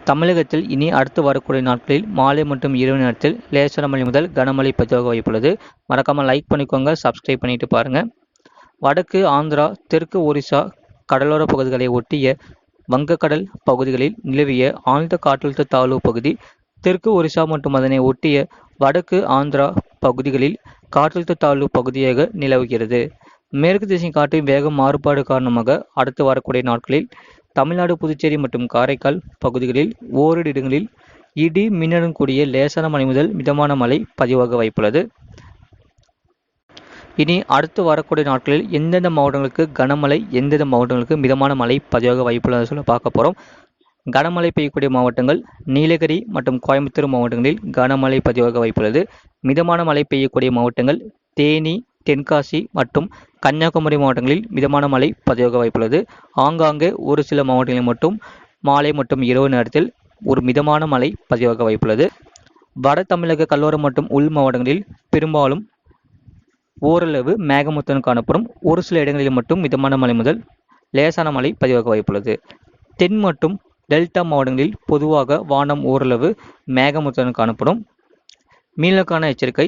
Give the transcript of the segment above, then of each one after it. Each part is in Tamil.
தமிழகத்தில் இனி அடுத்து வரக்கூடிய நாட்களில் மாலை மற்றும் இரவு நேரத்தில் லேசான மழை முதல் கனமழை பதிவாக வாய்ப்புள்ளது. மறக்காமல் லைக் பண்ணிக்கோங்க, சப்ஸ்கிரைப் பண்ணிட்டு பாருங்க. வடக்கு ஆந்திரா, தெற்கு ஒரிசா கடலோர பகுதிகளை ஒட்டிய வங்கக்கடல் பகுதிகளில் நிலவிய ஆழ்ந்த காற்றழுத்த தாழ்வு பகுதி தெற்கு ஒரிசா மற்றும் அதனை ஒட்டிய வடக்கு ஆந்திரா பகுதிகளில் காற்றழுத்த தாழ்வு பகுதியாக நிலவுகிறது. மேற்கு திசை காற்றின் வேகம் மாறுபாடு காரணமாக அடுத்து வரக்கூடிய நாட்களில் தமிழ்நாடு, புதுச்சேரி மற்றும் காரைக்கால் பகுதிகளில் ஓரிரு இடங்களில் இடி மின்னலுடன் கூடிய லேசான மழை முதல் மிதமான மழை பதிவாக வாய்ப்புள்ளது. இனி அடுத்து வரக்கூடிய நாட்களில் எந்தெந்த மாவட்டங்களுக்கு கனமழை, எந்தெந்த மாவட்டங்களுக்கு மிதமான மழை பதிவாக வாய்ப்புள்ளது சொல்ல பார்க்க போகிறோம். கனமழை பெய்யக்கூடிய மாவட்டங்கள் நீலகிரி மற்றும் கோயம்புத்தூர் மாவட்டங்களில் கனமழை பதிவாக வாய்ப்புள்ளது. மிதமான மழை பெய்யக்கூடிய மாவட்டங்கள் தேனி, தென்காசி மற்றும் கன்னியாகுமரி மாவட்டங்களில் மிதமான மழை பதிவாக வாய்ப்புள்ளது. ஆங்காங்கே ஒரு சில மாவட்டங்களில் மட்டும் மாலை மற்றும் இரவு நேரத்தில் ஒரு மிதமான மழை பதிவாக வாய்ப்புள்ளது. வட தமிழக கடலோர மற்றும் உள் மாவட்டங்களில் பெரும்பாலும் ஓரளவு மேகமூட்டத்துடன் காணப்படும். ஒரு சில இடங்களில் மட்டும் மிதமான மழை முதல் லேசான மழை பதிவாக வாய்ப்புள்ளது. தென் மற்றும் டெல்டா மாவட்டங்களில் பொதுவாக வானம் ஓரளவு மேகமூட்டத்துடன் காணப்படும். மீனலுக்கான எச்சரிக்கை: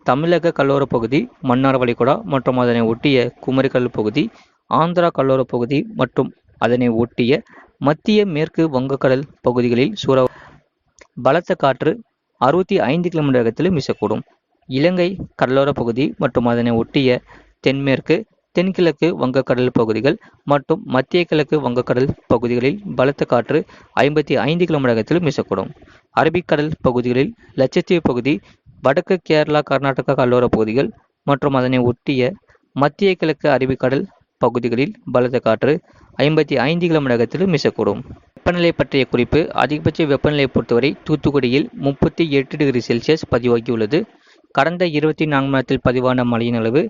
தமிழக கடலோர பகுதி, மன்னார் வளைகுடா மற்றும் அதனை ஒட்டிய குமரிக்கடல் பகுதி, ஆந்திரா கடலோர பகுதி மற்றும் அதனை ஒட்டிய மத்திய மேற்கு வங்கக்கடல் பகுதிகளில் பலத்த காற்று 65 கிலோமீட்டர் வேகத்தில் வீசக்கூடும். இலங்கை கடலோர பகுதி மற்றும் அதனை ஒட்டிய தென்மேற்கு, தென்கிழக்கு வங்கக்கடல் பகுதிகள் மற்றும் மத்திய கிழக்கு வங்கக்கடல் பகுதிகளில் பலத்த காற்று 55 கிலோமீட்டர் வேகத்தில் வீசக்கூடும். அரபிக்கடல் பகுதிகளில் லட்சத்தீவு பகுதி, வடக்கு கேரளா, கர்நாடகா கடலோர பகுதிகள் மற்றும் அதனை ஒட்டிய மத்திய கிழக்கு அரபிக்கடல் பகுதிகளில் பலத்த காற்று 55 கிலோமீட்டர் வேகத்தில் வீசக்கூடும். வெப்பநிலை பற்றிய குறிப்பு: அதிகபட்ச வெப்பநிலையை பொறுத்தவரை தூத்துக்குடியில் 38 டிகிரி செல்சியஸ் பதிவாகியுள்ளது. கடந்த 24 மணி நேரத்தில் பதிவான மழையின் அளவு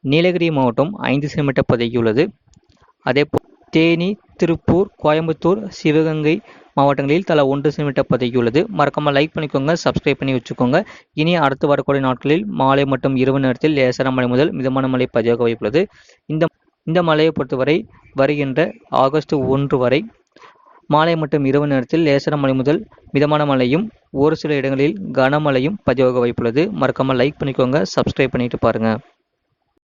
நீலகிரி மாவட்டம் 5 சென்டிமீட்டர் பதிவாகியுள்ளது. அதேபோல் தேனி, திருப்பூர், கோயம்புத்தூர், சிவகங்கை மாவட்டங்களில் தலா 1 சென்டிமீட்டர் பதிவாகியுள்ளது. மறக்காமல் லைக் பண்ணிக்கோங்க, சப்ஸ்கிரைப் பண்ணி வச்சுக்கோங்க. இனி அடுத்து வரக்கூடிய நாட்களில் மாலை மற்றும் இரவு நேரத்தில் லேசான மழை முதல் மிதமான மழை பதிவாக வாய்ப்புள்ளது. இந்த மழையை பொறுத்தவரை வருகின்ற ஆகஸ்ட் 1 வரை மாலை மற்றும் இரவு நேரத்தில் லேசான மழை முதல் மிதமான மழையும் ஒரு சில இடங்களில் கனமழையும் பதிவாக வாய்ப்புள்ளது. மறக்காமல் லைக் பண்ணிக்கோங்க, சப்ஸ்கிரைப் பண்ணிட்டு பாருங்க.